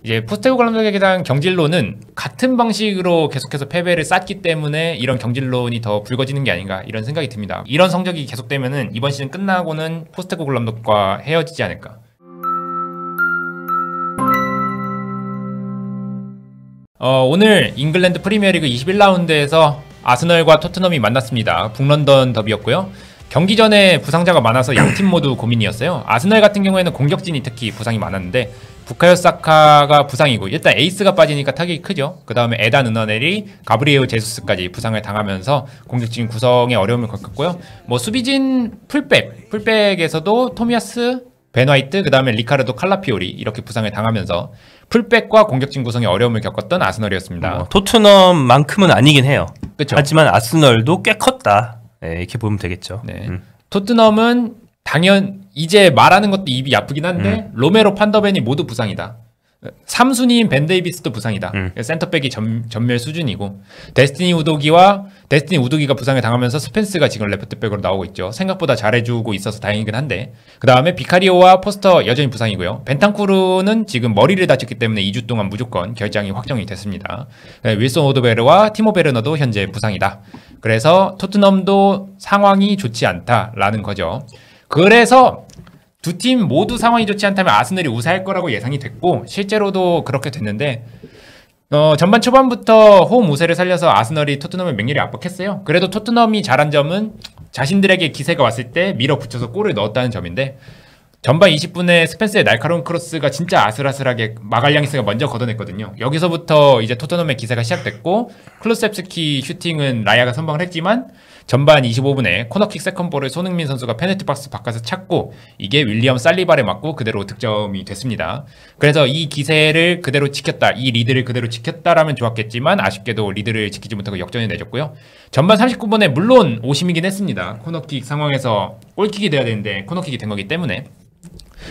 이제 포스테고글럼에 대한 경질론은 같은 방식으로 계속해서 패배를 쌓기 때문에 이런 경질론이 더 불거지는 게 아닌가 이런 생각이 듭니다. 이런 성적이 계속되면은 이번 시즌 끝나고는 포스테고글럼과 헤어지지 않을까. 오늘 잉글랜드 프리미어리그 21라운드에서 아스널과 토트넘이 만났습니다. 북런던 더비였고요. 경기 전에 부상자가 많아서 양팀 모두 고민이었어요. 아스널 같은 경우에는 공격진이 특히 부상이 많았는데 부카요 사카가 부상이고 일단 에이스가 빠지니까 타격이 크죠. 그 다음에 에단 은어넬이 가브리엘 제수스까지 부상을 당하면서 공격진 구성에 어려움을 겪었고요. 뭐 수비진 풀백에서도 토미야스, 벤 화이트, 그 다음에 리카르도 칼라피오리 이렇게 부상을 당하면서 풀백과 공격진 구성에 어려움을 겪었던 아스널이었습니다. 토트넘만큼은 아니긴 해요. 그쵸? 하지만 아스널도 꽤 컸다. 네, 이렇게 보면 되겠죠. 네. 토트넘은 이제 말하는 것도 입이 아프긴 한데 로메로, 판더벤이 모두 부상이다. 3순위인 벤 데이비스도 부상이다. 센터백이 전멸 수준이고 데스티니 우도기가 부상을 당하면서 스펜스가 지금 레프트백으로 나오고 있죠. 생각보다 잘해주고 있어서 다행이긴 한데 그 다음에 비카리오와 포스터 여전히 부상이고요. 벤탄쿠르는 지금 머리를 다쳤기 때문에 2주 동안 무조건 결장이 확정이 됐습니다. 윌슨 오드베르와 티모 베르너도 현재 부상이다. 그래서 토트넘도 상황이 좋지 않다라는 거죠. 그래서 두 팀 모두 상황이 좋지 않다면 아스널이 우세할 거라고 예상이 됐고 실제로도 그렇게 됐는데 전반 초반부터 홈 우세를 살려서 아스널이 토트넘을 맹렬히 압박했어요. 그래도 토트넘이 잘한 점은 자신들에게 기세가 왔을 때 밀어붙여서 골을 넣었다는 점인데 전반 20분에 스펜스의 날카로운 크로스가 진짜 아슬아슬하게 마갈량이스가 먼저 걷어냈거든요. 여기서부터 이제 토트넘의 기세가 시작됐고 클루셉스키 슈팅은 라야가 선방을 했지만 전반 25분에 코너킥 세컨볼을 손흥민 선수가 페널티 박스 바깥에서 찾고 이게 윌리엄 살리바를 맞고 그대로 득점이 됐습니다. 그래서 이 기세를 그대로 지켰다, 이 리드를 그대로 지켰다라면 좋았겠지만 아쉽게도 리드를 지키지 못하고 역전이 내줬고요. 전반 39분에 물론 오심이긴 했습니다. 코너킥 상황에서 골킥이 돼야 되는데 코너킥이 된 거기 때문에.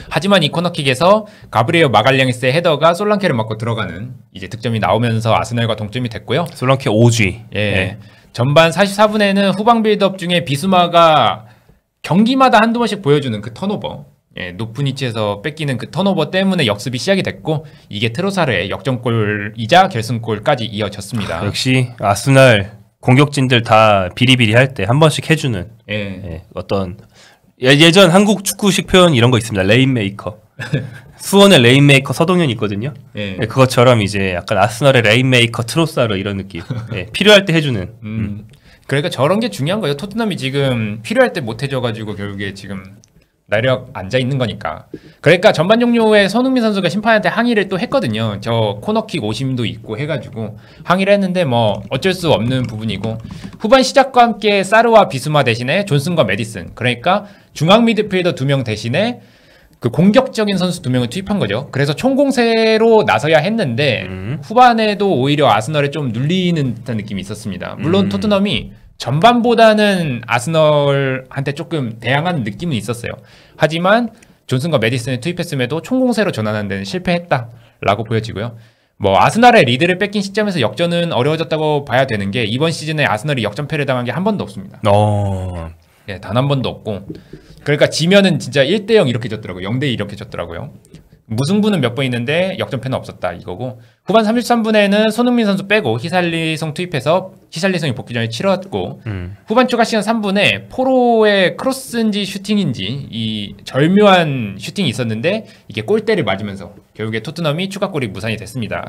하지만 이 코너킥에서 가브리엘 마갈량이스의 헤더가 솔랑케를 맞고 들어가는 이제 득점이 나오면서 아스널과 동점이 됐고요. 솔랑케 OG. 예. 네. 전반 44분에는 후방 빌드업 중에 비수마가 경기마다 한두 번씩 보여주는 그 턴오버, 높은 위치에서 뺏기는 그 턴오버 때문에 역습이 시작이 됐고 이게 트로사르의 역전골이자 결승골까지 이어졌습니다. 역시 아스널 공격진들 다 비리비리할 때 한 번씩 해주는 어떤 예전 한국 축구식 표현 이런 거 있습니다. 레인메이커. 수원의 레인메이커 서동현이 있거든요. 그것처럼 이제 약간 아스널의 레인메이커 트로사르 이런 느낌. 필요할 때 해주는. 그러니까 저런 게 중요한 거예요. 토트넘이 지금 필요할 때 못 해줘가지고 결국에 지금 나력 앉아 있는 거니까. 그러니까 전반 종료에 손흥민 선수가 심판한테 항의를 또 했거든요. 저 코너킥 오심도 있고 해가지고 항의를 했는데 뭐 어쩔 수 없는 부분이고 후반 시작과 함께 사르와 비수마 대신에 존슨과 메디슨, 그러니까 중앙 미드필더 2명 대신에 그 공격적인 선수 2명을 투입한 거죠. 그래서 총공세로 나서야 했는데 후반에도 오히려 아스널에 좀 눌리는 듯한 느낌이 있었습니다. 물론 토트넘이 전반보다는 아스널한테 조금 대항하는 느낌은 있었어요. 하지만 존슨과 메디슨을 투입했음에도 총공세로 전환하는 데는 실패했다라고 보여지고요. 뭐 아스널의 리드를 뺏긴 시점에서 역전은 어려워졌다고 봐야 되는 게 이번 시즌에 아스널이 역전패를 당한 게 한 번도 없습니다. 예, 단 한 번도 없고 그러니까 지면은 진짜 1대0 이렇게 졌더라고요. 0대2 이렇게 졌더라고요. 무승부는 몇 번 있는데 역전패는 없었다 이거고 후반 33분에는 손흥민 선수 빼고 히샬리송 투입해서 히샬리송이 복귀전을 치렀고 후반 추가 시간 3분에 포로의 크로스인지 슈팅인지 이 절묘한 슈팅이 있었는데 이게 골대를 맞으면서 결국에 토트넘이 추가골이 무산이 됐습니다.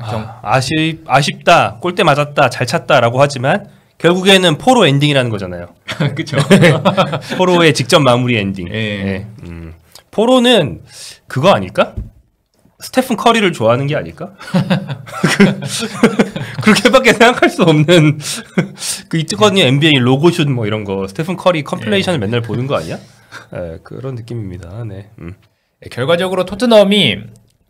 아쉽다, 골대 맞았다, 잘 찼다라고 하지만 결국에는 포로 엔딩이라는 거잖아요. 그렇죠. 포로의 직접 마무리 엔딩. 포로는 그거 아닐까? 스테픈 커리를 좋아하는 게 아닐까? 그렇게밖에 생각할 수 없는 그 있거든요. NBA 로고슛 뭐 이런 거 스테픈 커리 컴필레이션을 맨날 보는 거 아니야? 그런 느낌입니다. 네. 결과적으로 토트넘이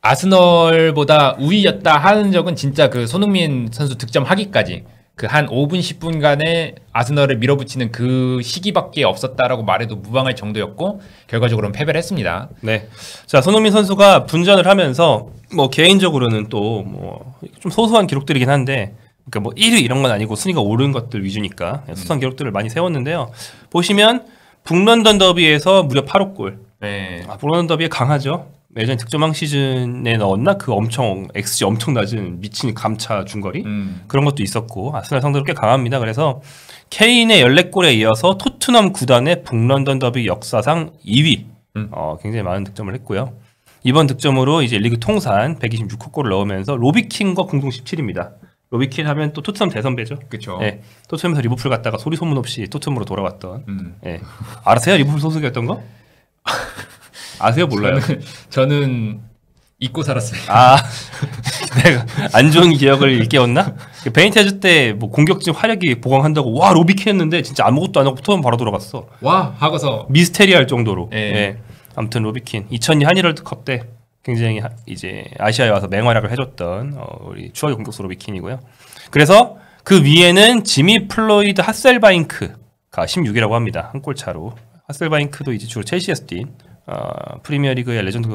아스널보다 우위였다 하는 적은 진짜 그 손흥민 선수 득점하기까지 그 한 5분 10분간의 아스널을 밀어붙이는 그 시기밖에 없었다라고 말해도 무방할 정도였고 결과적으로는 패배를 했습니다. 네. 자, 손흥민 선수가 분전을 하면서 뭐 개인적으로는 또 뭐 좀 소소한 기록들이긴 한데 그러니까 뭐 1위 이런 건 아니고 순위가 오른 것들 위주니까 소소한 기록들을 많이 세웠는데요. 보시면 북런던 더비에서 무려 8호 골. 네. 북런던 더비에 강하죠. 예전 득점왕 시즌에 넣었나? 그 엄청 XG 엄청 낮은 미친 감차 중거리 그런 것도 있었고 아스날 상대로 꽤 강합니다. 그래서 케인의 14골에 이어서 토트넘 구단의 북런던 더비 역사상 2위 굉장히 많은 득점을 했고요. 이번 득점으로 이제 리그 통산 126골을 넣으면서 로비킨과 공동 17입니다. 로비킨 하면 또 토트넘 대선배죠. 그렇죠. 네, 토트넘에서 리버풀 갔다가 소리 소문 없이 토트넘으로 돌아왔던. 네. 알아세요? 리버풀 소속이었던 거? 아세요? 몰라요. 저는 잊고 살았어요. 아, 내가 안 좋은 기억을 일깨웠나? 베니테즈 때 뭐 공격진 활약이 보강한다고 와 로비킨 했는데 진짜 아무것도 안 하고 토트넘 바로 돌아갔어. 와 하고서 미스테리할 정도로. 예. 아무튼 로비킨 2002 한일 월드컵 때 굉장히 이제 아시아에 와서 맹활약을 해줬던 우리 추억의 공격수 로비킨이고요. 그래서 그 위에는 지미 플로이드 하셀바잉크가 16위라고 합니다. 한 골 차로. 하셀바잉크도 이제 주로 첼시에서 뛴 프리미어리그의 레전드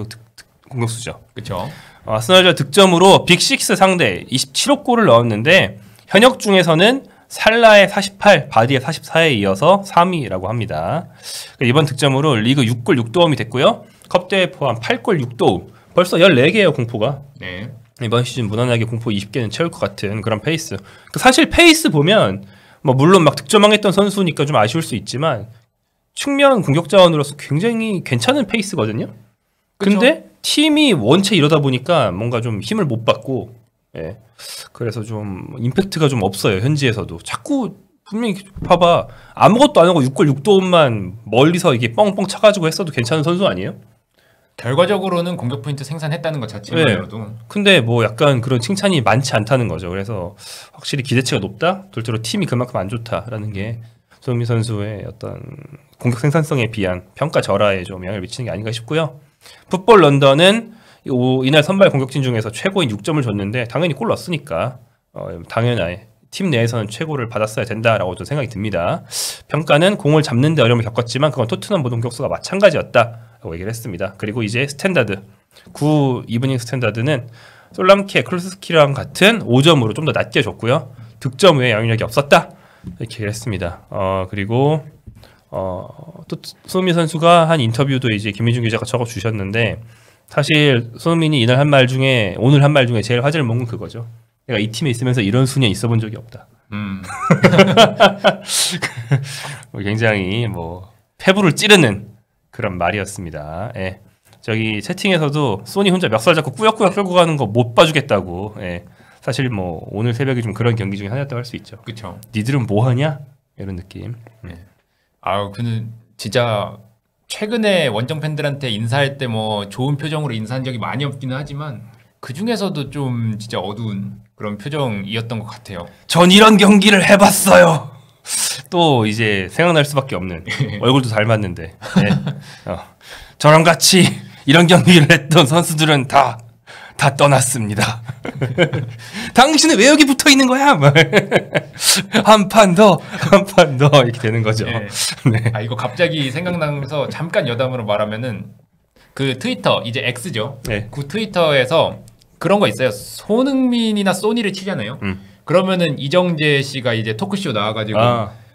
공격수죠. 그렇죠. 아스널 득점으로 빅6 상대 27호 골을 넣었는데 현역 중에서는 살라의 48, 바디의 44에 이어서 3위라고 합니다. 이번 득점으로 리그 6골 6도움이 됐고요. 컵대회 포함 8골 6도움. 벌써 14개예요, 공포가. 네. 이번 시즌 무난하게 공포 20개는 채울 것 같은 그런 페이스. 사실 페이스 보면 뭐 물론 막 득점왕했던 선수니까 좀 아쉬울 수 있지만 측면 공격 자원으로서 굉장히 괜찮은 페이스거든요. 근데 그쵸? 팀이 원체 이러다 보니까 뭔가 좀 힘을 못 받고 예. 그래서 좀 임팩트가 좀 없어요. 현지에서도 자꾸 분명히 봐봐 아무것도 안 하고 6골 6도움만 멀리서 이게 뻥뻥 차가지고 했어도 괜찮은 선수 아니에요? 결과적으로는 공격 포인트 생산했다는 것 자체만으로도. 네. 근데 뭐 약간 그런 칭찬이 많지 않다는 거죠. 그래서 확실히 기대치가 높다. 둘째로 팀이 그만큼 안 좋다라는 게 손흥민 선수의 어떤 공격 생산성에 비한 평가 절하에 좀 영향을 미치는 게 아닌가 싶고요. 풋볼 런던은 이날 선발 공격진 중에서 최고인 6점을 줬는데 당연히 골 넣었으니까 당연히 팀 내에서는 최고를 받았어야 된다라고 좀 생각이 듭니다. 평가는 공을 잡는 데 어려움을 겪었지만 그건 토트넘 모든 공격수가 마찬가지였다라고 얘기를 했습니다. 그리고 이제 스탠다드 9 이브닝 스탠다드는 솔람케, 클루스키랑 같은 5점으로 좀 더 낮게 줬고요. 득점 외에 영향력이 없었다 이렇게 얘기를 했습니다. 그리고 또 손흥민 선수가 한 인터뷰도 이제 김민중 기자가 적어 주셨는데 사실 손흥민이 오늘 한 말 중에 제일 화제를 먹은 그거죠. 내가 이 팀에 있으면서 이런 수년 있어본 적이 없다. 굉장히 뭐 패부를 찌르는 그런 말이었습니다. 예. 저기 채팅에서도 소니 혼자 멱살 잡고 꾸역꾸역 끌고 가는 거 못 봐주겠다고. 예. 사실 뭐 오늘 새벽에 좀 그런 경기 중에 하나였다고 할 수 있죠. 그렇죠. 니들은 뭐 하냐? 이런 느낌. 네. 그는 진짜 최근에 원정 팬들한테 인사할 때 뭐 좋은 표정으로 인사한 적이 많이 없기는 하지만 그 중에서도 좀 진짜 어두운 그런 표정이었던 것 같아요. 전 이런 경기를 해봤어요. 또 이제 생각날 수밖에 없는 얼굴도 닮았는데 네. 저랑 같이 이런 경기를 했던 선수들은 다 떠났습니다. 당신은 왜 여기 붙어 있는 거야? 한 판 더 이렇게 되는 거죠. 네. 네. 이거 갑자기 생각나면서 잠깐 여담으로 말하면은 그 트위터 이제 X죠. 네. 그 트위터에서 그런 거 있어요. 손흥민이나 소니를 치잖아요. 그러면은 이정재 씨가 이제 토크쇼 나와가지고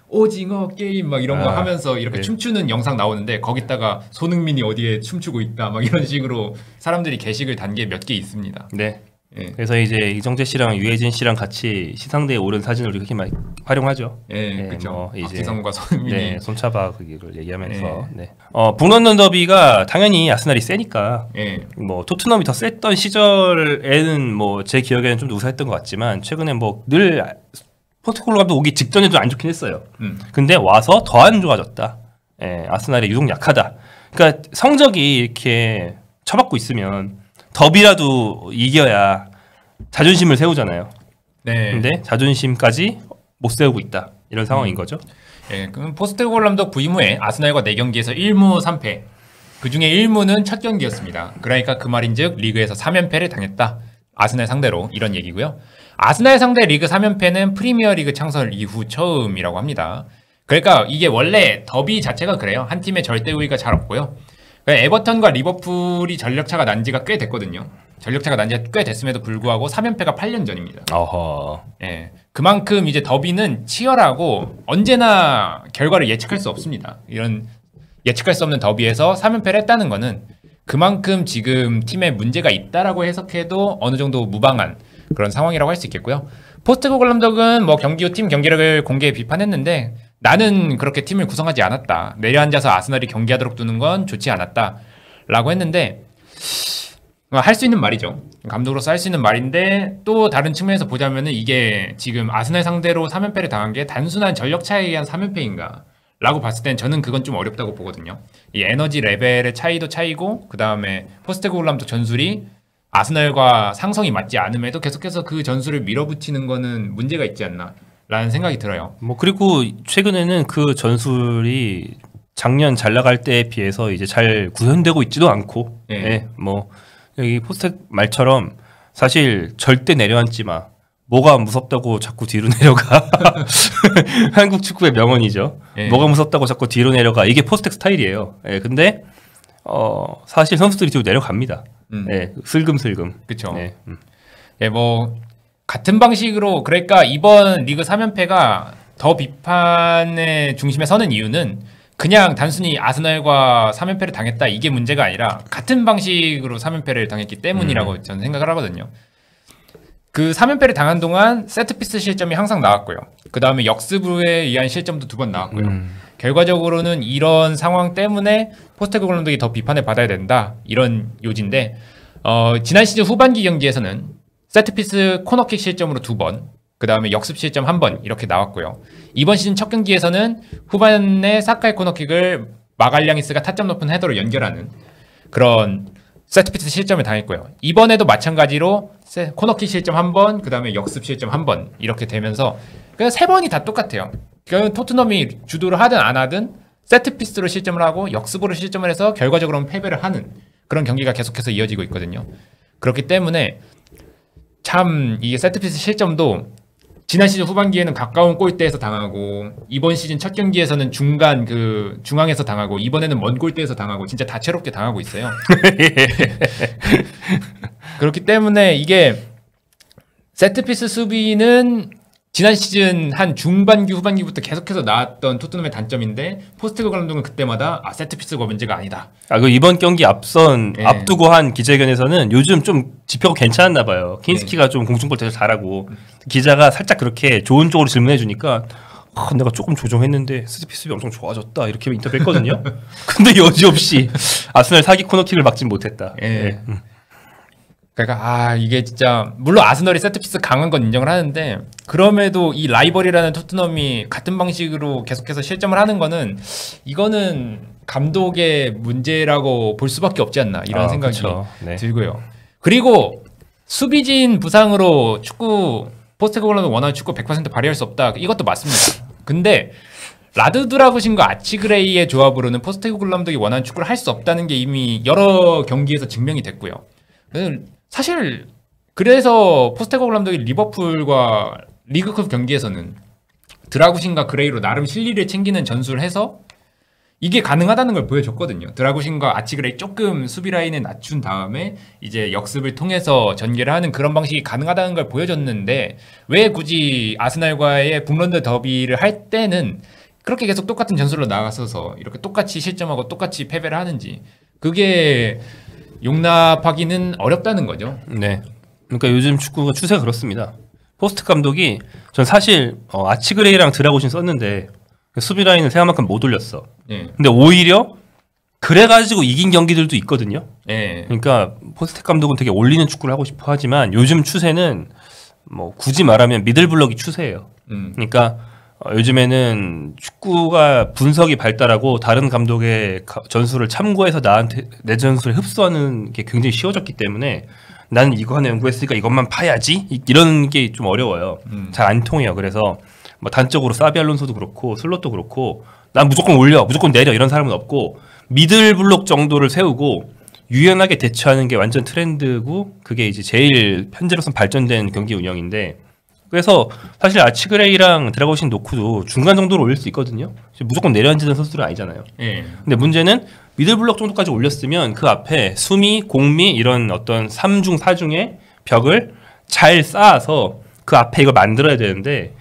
오징어 게임 막 이런 거 하면서 이렇게 춤추는 영상 나오는데 거기다가 손흥민이 어디에 춤추고 있다 막 이런 식으로 사람들이 게시글 단 게 몇 개 있습니다. 네. 네. 그래서 이제 이정재 씨랑 유해진 씨랑 같이 시상대에 오른 사진을 우리 그렇게 많이 활용하죠. 네, 그렇죠. 박지성과 손흥민이 손차박을 얘기하면서. 네. 북런던 더비가 당연히 아스날이 세니까. 뭐 토트넘이 더 셌던 시절에는 뭐 제 기억에는 좀 우세했던 것 같지만 최근에 뭐 늘 포스트콜로 감독 오기 직전에도 안 좋긴 했어요. 근데 와서 더 안 좋아졌다. 아스날이 유독 약하다. 그러니까 성적이 이렇게 쳐받고 있으면 더비라도 이겨야 자존심을 세우잖아요. 네. 근데 자존심까지 못 세우고 있다. 이런 상황인 거죠. 그럼 포스트콜 감독 부임 후에 아스날과 4경기에서 1무 3패. 그중에 1무는 첫 경기였습니다. 그러니까 그 말인즉 리그에서 3연패를 당했다. 아스날 상대로 이런 얘기고요. 아스날 상대 리그 3연패는 프리미어리그 창설 이후 처음이라고 합니다. 그러니까 이게 원래 더비 자체가 그래요. 한 팀의 절대 우위가 잘 없고요. 에버턴과 리버풀이 전력차가 난 지가 꽤 됐거든요. 전력차가 난 지가 꽤 됐음에도 불구하고 3연패가 8년 전입니다. 어허. 그만큼 이제 더비는 치열하고 언제나 결과를 예측할 수 없습니다. 이런 예측할 수 없는 더비에서 3연패를 했다는 거는 그만큼 지금 팀에 문제가 있다라고 해석해도 어느 정도 무방한 그런 상황이라고 할 수 있겠고요. 포스테코글루 감독은 뭐 경기 후 팀 경기력을 공개해 비판했는데 나는 그렇게 팀을 구성하지 않았다. 내려앉아서 아스널이 경기하도록 두는 건 좋지 않았다라고 했는데 할 수 있는 말이죠. 감독으로서 할 수 있는 말인데 또 다른 측면에서 보자면은 이게 지금 아스널 상대로 3연패를 당한 게 단순한 전력 차이에 의한 3연패인가? 라고 봤을 땐 저는 그건 좀 어렵다고 보거든요. 이 에너지 레벨의 차이도 차이고 그 다음에 포스테코글루 감독 전술이 아스널과 상성이 맞지 않음에도 계속해서 그 전술을 밀어붙이는 거는 문제가 있지 않나 라는 생각이 들어요. 뭐 그리고 최근에는 그 전술이 작년 잘 나갈 때에 비해서 이제 잘 구현되고 있지도 않고 예. 네, 뭐 여기 포스텍 말처럼 사실 절대 내려앉지 마. 뭐가 무섭다고 자꾸 뒤로 내려가. 한국 축구의 명언이죠. 예. 뭐가 무섭다고 자꾸 뒤로 내려가. 이게 포스텍 스타일이에요. 예, 근데 사실 선수들이 뒤로 내려갑니다. 예, 슬금슬금. 그렇죠. 예, 예, 뭐 같은 방식으로 그러니까 이번 리그 3연패가 더 비판의 중심에 서는 이유는 그냥 단순히 아스널과 3연패를 당했다 이게 문제가 아니라 같은 방식으로 3연패를 당했기 때문이라고 저는 생각을 하거든요. 그 3연패를 당한 동안 세트피스 실점이 항상 나왔고요. 그 다음에 역습에 의한 실점도 2번 나왔고요. 결과적으로는 이런 상황 때문에 포스테코글루 감독이 더 비판을 받아야 된다 이런 요지인데 지난 시즌 후반기 경기에서는 세트피스 코너킥 실점으로 2번 그 다음에 역습 실점 1번 이렇게 나왔고요. 이번 시즌 첫 경기에서는 후반에 사카의 코너킥을 마갈량이스가 타점 높은 헤더로 연결하는 그런 세트피스 실점을 당했고요. 이번에도 마찬가지로 코너킥 실점 1번, 그 다음에 역습 실점 1번 이렇게 되면서 그냥 3번이 다 똑같아요. 그러니까 토트넘이 주도를 하든 안 하든 세트피스로 실점을 하고 역습으로 실점을 해서 결과적으로는 패배를 하는 그런 경기가 계속해서 이어지고 있거든요. 그렇기 때문에 참 이게 세트피스 실점도 지난 시즌 후반기에는 가까운 골대에서 당하고 이번 시즌 첫 경기에서는 중간 그 중앙에서 당하고 이번에는 먼 골대에서 당하고 진짜 다채롭게 당하고 있어요. 그렇기 때문에 이게 세트피스 수비는 지난 시즌 한 중반기 후반기부터 계속해서 나왔던 토트넘의 단점인데 포스테코글루 감독은 그때마다 세트피스가 문제가 아니다. 그 이번 경기 앞두고 한 기자회견에서는 요즘 좀 지표가 괜찮았나 봐요. 킨스키가 좀 공중볼 되게 잘하고 기자가 살짝 그렇게 좋은 쪽으로 질문해 주니까 내가 조금 조정했는데 세트피스 엄청 좋아졌다 이렇게 인터뷰했거든요. 근데 여지없이 아스널 사기 코너킥을 막진 못했다. 네. 그러니까 이게 진짜 물론 아스널이 세트피스 강한 건 인정을 하는데 그럼에도 이 라이벌이라는 토트넘이 같은 방식으로 계속해서 실점을 하는 거는 이거는 감독의 문제라고 볼 수밖에 없지 않나 이런 생각이 네. 들고요. 그리고 수비진 부상으로 축구 포스테코글루가 원하는 축구 100% 발휘할 수 없다. 이것도 맞습니다. 근데 라드두라구신과 아치그레이의 조합으로는 포스테코글루 감독이 원하는 축구를 할 수 없다는 게 이미 여러 경기에서 증명이 됐고요. 사실 그래서 포스테코글루 감독이 리버풀과 리그컵 경기에서는 드라구신과 그레이로 나름 실리를 챙기는 전술을 해서 이게 가능하다는 걸 보여줬거든요. 드라구신과 아치그레이 조금 수비 라인을 낮춘 다음에 이제 역습을 통해서 전개를 하는 그런 방식이 가능하다는 걸 보여줬는데 왜 굳이 아스날과의 북런던 더비를 할 때는 그렇게 계속 똑같은 전술로 나가서서 이렇게 똑같이 실점하고 똑같이 패배를 하는지 그게 용납하기는 어렵다는 거죠. 네. 그러니까 요즘 축구가 추세가 그렇습니다. 포스트 감독이 전 사실 아치그레이랑 드라구신 썼는데 수비 라인을 생각만큼 못 올렸어. 네. 근데 오히려 그래가지고 이긴 경기들도 있거든요. 네. 그러니까 포스트 감독은 되게 올리는 축구를 하고 싶어 하지만 요즘 추세는 뭐 굳이 말하면 미들블럭이 추세예요. 그러니까 요즘에는 축구가 분석이 발달하고 다른 감독의 전술을 참고해서 내 전술을 흡수하는 게 굉장히 쉬워졌기 때문에 나는 이거 하나 연구했으니까 이것만 파야지 이런 게 좀 어려워요. 잘 안 통해요. 그래서 뭐 단적으로 사비 알론소도 그렇고 슬롯도 그렇고 난 무조건 올려 무조건 내려 이런 사람은 없고 미들블록 정도를 세우고 유연하게 대처하는 게 완전 트렌드고 그게 이제 제일 현재로선 발전된 경기 운영인데 그래서 사실 아치그레이랑 드라구신 놓고도 중간 정도로 올릴 수 있거든요. 무조건 내려앉는 선수들은 아니잖아요. 근데 문제는 미들블록 정도까지 올렸으면 그 앞에 수미, 공미 이런 어떤 3중, 4중의 벽을 잘 쌓아서 그 앞에 이걸 만들어야 되는데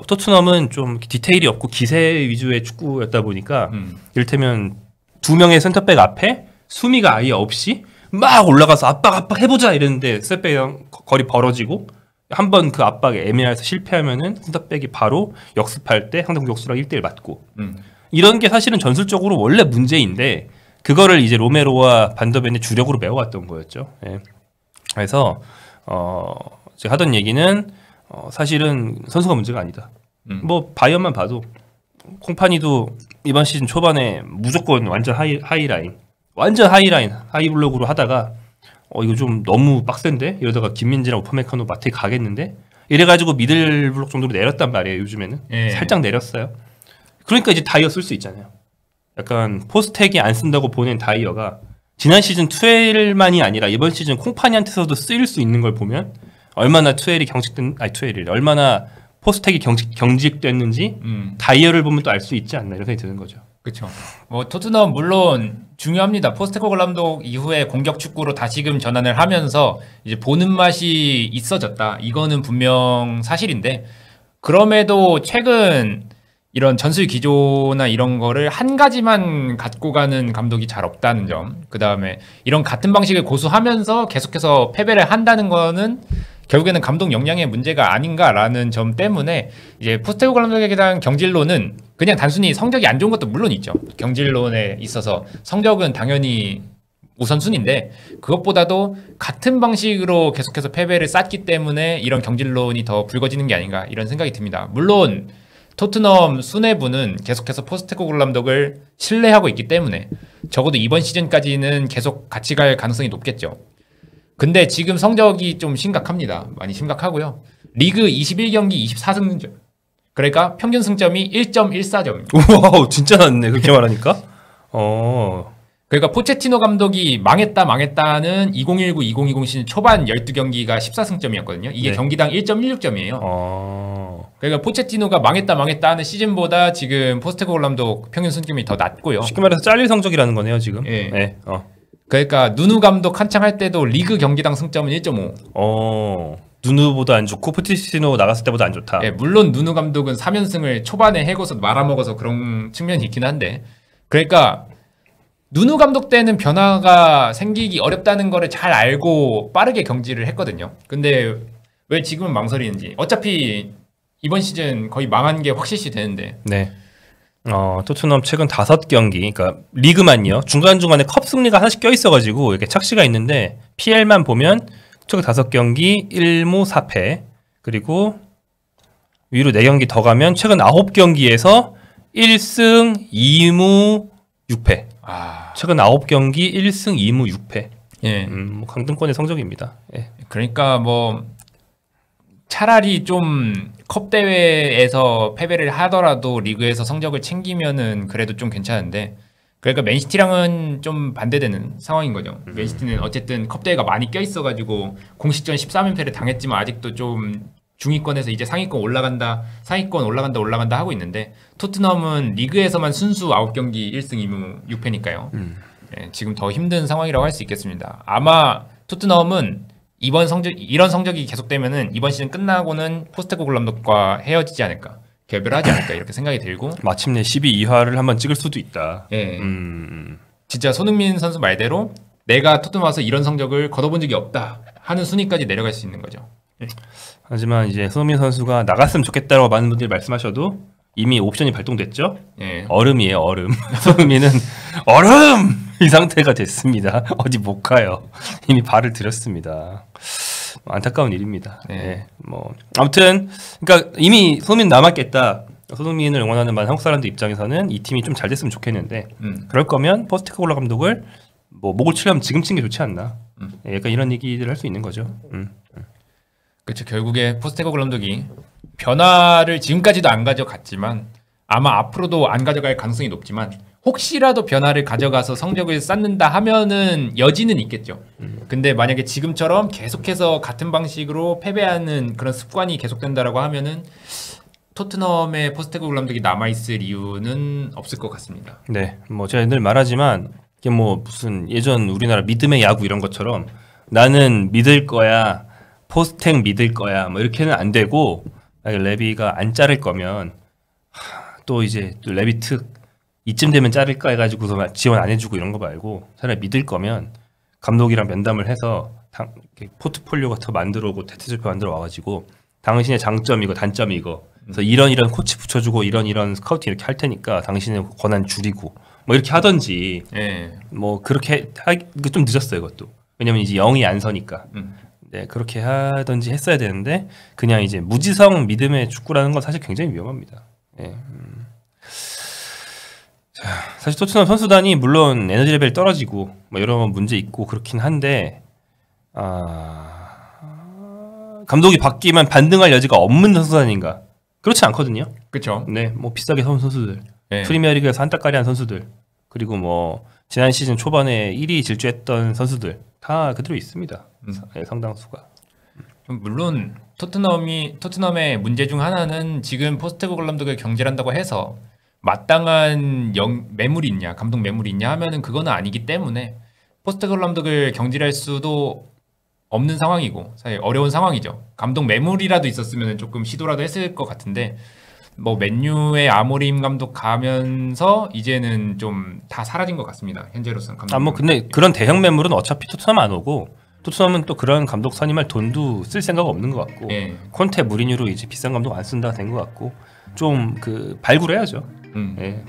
토트넘은 좀 디테일이 없고 기세 위주의 축구였다 보니까 이를테면 2명의 센터백 앞에 수미가 아예 없이 막 올라가서 압박 해보자 이랬는데 센터백이랑 거리 벌어지고 한번 그 압박에 애매해서 실패하면은 센터백이 바로 역습할 때 상대 공격수랑 1대1 맞고 이런 게 사실은 전술적으로 원래 문제인데 그거를 이제 로메로와 반더벤이 주력으로 메워왔던 거였죠. 예. 그래서 제가 하던 얘기는 사실은 선수가 문제가 아니다. 뭐 바이언만 봐도 콩파니도 이번 시즌 초반에 무조건 완전 하이라인 하이블록으로 하다가 이거 좀 너무 빡센데 이러다가 김민재랑 우파메카노 마트에 가겠는데 이래가지고 미들블록 정도로 내렸단 말이에요. 요즘에는 살짝 내렸어요. 그러니까 이제 다이어 쓸 수 있잖아요. 약간 포스텍이 안 쓴다고 보낸 다이어가 지난 시즌 투엘만이 아니라 이번 시즌 콩파니한테서도 쓰일 수 있는 걸 보면 얼마나 얼마나 포스텍이 경직됐는지 다이어를 보면 또 알 수 있지 않나 이런 생각이 드는 거죠. 그렇죠. 뭐 토트넘 물론 중요합니다. 포스테코글 감독 이후에 공격 축구로 다시금 전환을 하면서 이제 보는 맛이 있어졌다. 이거는 분명 사실인데 그럼에도 최근 이런 전술 기조나 이런 거를 한 가지만 갖고 가는 감독이 잘 없다는 점. 그다음에 이런 같은 방식을 고수하면서 계속해서 패배를 한다는 거는 결국에는 감독 역량의 문제가 아닌가라는 점 때문에 이제 포스테코글 감독에 대한 경질론은 그냥 단순히 성적이 안 좋은 것도 물론 있죠. 경질론에 있어서 성적은 당연히 우선순위인데 그것보다도 같은 방식으로 계속해서 패배를 쌓기 때문에 이런 경질론이 더 불거지는 게 아닌가 이런 생각이 듭니다. 물론 토트넘 수뇌부는 계속해서 포스테코글 감독을 신뢰하고 있기 때문에 적어도 이번 시즌까지는 계속 같이 갈 가능성이 높겠죠. 근데 지금 성적이 좀 심각합니다. 많이 심각하고요. 리그 21경기 24승점. 그러니까 평균 승점이 1.14점입니다. 우와, 진짜 낮네. 그렇게 말하니까. 그러니까 포체티노 감독이 망했다는 2019-2020 시즌 초반 12경기가 14승점이었거든요. 이게 네. 경기당 1.16점이에요. 그러니까 포체티노가 망했다 하는 시즌보다 지금 포스테코글 감독 평균 승점이 더 낮고요. 쉽게 말해서 잘릴 성적이라는 거네요, 지금. 네. 네. 그러니까 누누 감독 한창 할 때도 리그 경기당 승점은 1.5. 누누보다 안 좋고 포체티노 나갔을 때보다 안 좋다. 네, 물론 누누 감독은 3연승을 초반에 해고서 말아먹어서 그런 측면이 있긴 한데 그러니까 누누 감독 때는 변화가 생기기 어렵다는 거를 잘 알고 빠르게 경질을 했거든요. 근데 왜 지금은 망설이는지. 어차피 이번 시즌 거의 망한 게 확실시 되는데. 네. 토트넘 최근 5경기, 그러니까 리그만요. 중간중간에 컵 승리가 하나씩 껴있어가지고 이렇게 착시가 있는데 PL만 보면 최근 5경기 1무 4패 그리고 위로 4경기 더 가면 최근 9경기에서 1승 2무 6패. 최근 9경기 1승 2무 6패. 예. 뭐 강등권의 성적입니다. 예. 그러니까 뭐 차라리 좀 컵 대회에서 패배를 하더라도 리그에서 성적을 챙기면은 그래도 좀 괜찮은데 그러니까 맨시티랑은 좀 반대되는 상황인 거죠. 맨시티는 어쨌든 컵 대회가 많이 껴있어가지고 공식전 13연패를 당했지만 아직도 좀 중위권에서 이제 상위권 올라간다 하고 있는데 토트넘은 리그에서만 순수 9경기 1승 2무 6패니까요. 네, 지금 더 힘든 상황이라고 할 수 있겠습니다. 아마 토트넘은 이런 성적이 계속되면은 이번 시즌 끝나고는 포스테코글 감독과 헤어지지 않을까, 개별하지 않을까 이렇게 생각이 들고 마침내 12-2화를 한번 찍을 수도 있다. 예. 진짜 손흥민 선수 말대로 내가 토트넘 와서 이런 성적을 거둬본 적이 없다 하는 순위까지 내려갈 수 있는 거죠. 예. 하지만 이제 손흥민 선수가 나갔으면 좋겠다라고 많은 분들이 말씀하셔도 이미 옵션이 발동됐죠. 예. 얼음이에요, 얼음. 손흥민은 얼음 이 상태가 됐습니다. 어디 못 가요. 이미 발을 들였습니다. 안타까운 일입니다. 네. 뭐 아무튼 그러니까 이미 손흥민 남았겠다. 손흥민을 응원하는 많은 한국 사람들 입장에서는 이 팀이 좀 잘 됐으면 좋겠는데 그럴 거면 포스테코글루 감독을 뭐 목을 치려면 지금 친 게 좋지 않나. 약간 이런 얘기를 할 수 있는 거죠. 그렇죠. 결국에 포스테코글루 감독이 변화를 지금까지도 안 가져갔지만 아마 앞으로도 안 가져갈 가능성이 높지만 혹시라도 변화를 가져가서 성적을 쌓는다 하면은 여지는 있겠죠. 근데 만약에 지금처럼 계속해서 같은 방식으로 패배하는 그런 습관이 계속된다라고 하면은 토트넘의 포스테코글루 감독이 남아있을 이유는 없을 것 같습니다. 네, 뭐 제가 늘 말하지만 이게 뭐 무슨 예전 우리나라 믿음의 야구 이런 것처럼 나는 믿을 거야, 포스텍 믿을 거야, 뭐 이렇게는 안 되고 레비가 안 자를 거면 또 이제 또 레비 특 이쯤 되면 자를까 해가지고서 지원 안 해주고 이런 거 말고 차라리 믿을 거면 감독이랑 면담을 해서 이렇게 포트폴리오 같은 거 만들어 오고 대체적표 만들어 와가지고 당신의 장점 이거 단점 이거 그래서 이런 코치 붙여주고 이런 스카우팅 이렇게 할 테니까 당신의 권한 줄이고 뭐 이렇게 하던지 뭐 그렇게 이거 좀 늦었어요 이것도. 왜냐면 이제 영이 안 서니까. 네, 그렇게 하던지 했어야 되는데 그냥 이제 무지성 믿음의 축구라는 건 사실 굉장히 위험합니다. 네. 자, 사실 토트넘 선수단이 물론 에너지 레벨 떨어지고 뭐 여러 문제 있고 그렇긴 한데 감독이 바뀌면 반등할 여지가 없는 선수단인가? 그렇지 않거든요. 그렇죠. 네, 뭐 비싸게 사온 선수들, 프리미어리그에서 한따까리한 선수들, 그리고 뭐 지난 시즌 초반에 1위 질주했던 선수들 다 그대로 있습니다. 상당수가. 물론 토트넘의 문제 중 하나는 지금 포스테코글루 감독을 경질한다고 해서 마땅한 매물이 있냐, 감독 매물이 있냐 하면은 그거는 아니기 때문에 포스테코글루 감독을 경질할 수도 없는 상황이고 사실 어려운 상황이죠. 감독 매물이라도 있었으면 조금 시도라도 했을 것 같은데 뭐 맨유의 아모림 감독 가면서 이제는 좀 다 사라진 것 같습니다. 현재로서는. 뭐 근데 그런 대형 매물은 어차피 토트넘 안 오고 토트넘은 또 그런 감독 선임할 돈도 쓸 생각 없는 것 같고 콘테 무리뉴로 이제 비싼 감독 안 쓴다 된 것 같고 좀 그 발굴해야죠.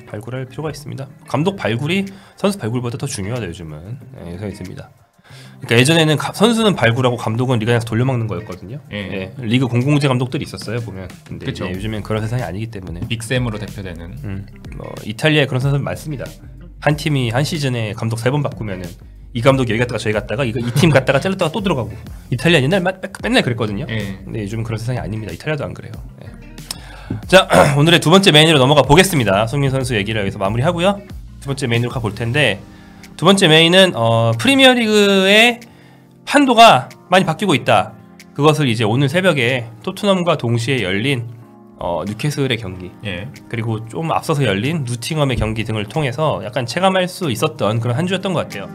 발굴할 필요가 있습니다. 감독 발굴이 선수 발굴보다 더 중요하다 요즘은 생각이 듭니다. 그러니까 예전에는 선수는 발굴하고 감독은 리그에서 돌려막는 거였거든요. 리그 공공재 감독들이 있었어요 보면. 근데 요즘엔 그런 세상이 아니기 때문에 빅샘으로 대표되는. 뭐 이탈리아에 그런 선수는 많습니다. 한 팀이 한 시즌에 감독 3번 바꾸면은 이 감독이 여기 갔다가 저기 갔다가 이 팀 갔다가 잘렸다가 또 들어가고. 이탈리아 옛날 맨날 그랬거든요. 근데 요즘은 그런 세상이 아닙니다. 이탈리아도 안 그래요. 자, 오늘의 두 번째 메인으로 넘어가 보겠습니다. 손흥민 선수 얘기를 여기서 마무리하고요. 두 번째 메인으로 가볼 텐데 두 번째 메인은 프리미어리그의 판도가 많이 바뀌고 있다. 그것을 이제 오늘 새벽에 토트넘과 동시에 열린 뉴캐슬의 경기 그리고 좀 앞서서 열린 누팅엄의 경기 등을 통해서 약간 체감할 수 있었던 그런 한 주였던 것 같아요.